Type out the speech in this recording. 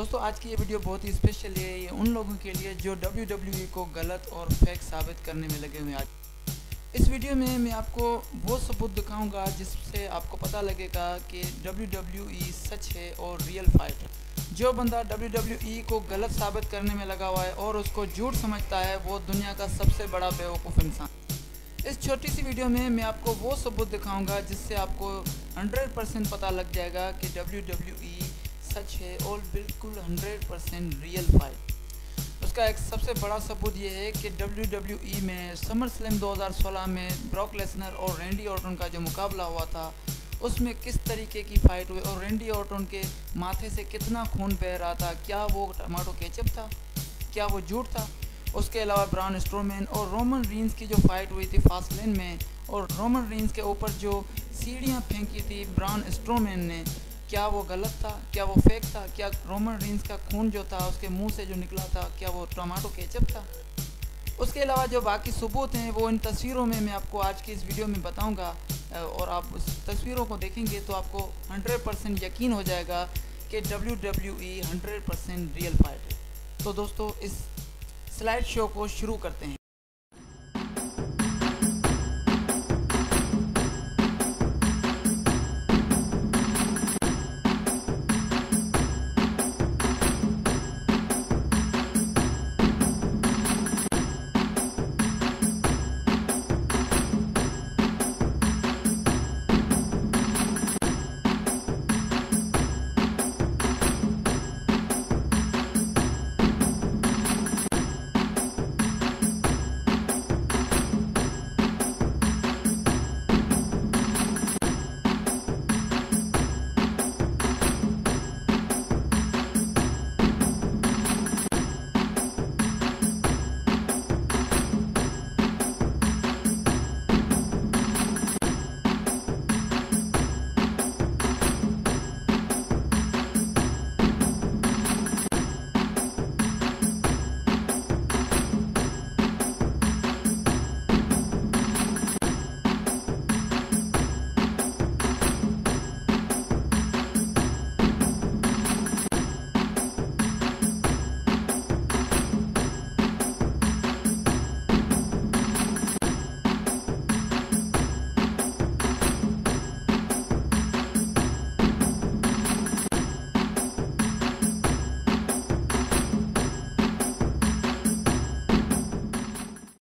दोस्तों आज की ये वीडियो बहुत ही स्पेशल है। ये उन लोगों के लिए जो WWE को गलत और फेक साबित करने में लगे हुए हैं। आज इस वीडियो में मैं आपको वो सबूत दिखाऊंगा जिससे आपको पता लगेगा कि WWE सच है और रियल फाइट है। जो बंदा WWE को गलत साबित करने में लगा हुआ है और उसको झूठ समझता है वो दुनिया का सबसे बड़ा बेवकूफ़ इंसान। इस छोटी सी वीडियो में मैं आपको वो सबूत दिखाऊंगा जिससे आपको 100% पता लग जाएगा कि WWE सच है और बिल्कुल 100% रियल फाइट। उसका एक सबसे बड़ा सबूत ये है कि WWE में समर स्लैम 2016 में ब्रॉक लेसनर और रैंडी ऑर्टन का जो मुकाबला हुआ था उसमें किस तरीके की फ़ाइट हुई और रैंडी ऑर्टन के माथे से कितना खून बह रहा था। क्या वो टमाटो केचप था? क्या वो झूठ था? उसके अलावा ब्राउन स्ट्रोमैन और रोमन रीन्स की जो फाइट हुई थी फास्ट लेन में और रोमन रीन्स के ऊपर जो सीढ़ियाँ फेंकी थी ब्राउन स्ट्रोमैन ने, क्या वो गलत था? क्या वो फेक था? क्या रोमन रीन्स का खून जो था उसके मुंह से जो निकला था क्या वो टमाटो केचप था? उसके अलावा जो बाकी सबूत हैं वो इन तस्वीरों में मैं आपको आज की इस वीडियो में बताऊंगा और आप उस तस्वीरों को देखेंगे तो आपको 100% यकीन हो जाएगा कि WWE 100% रियल फाइट है। तो दोस्तों इस स्लाइड शो को शुरू करते हैं।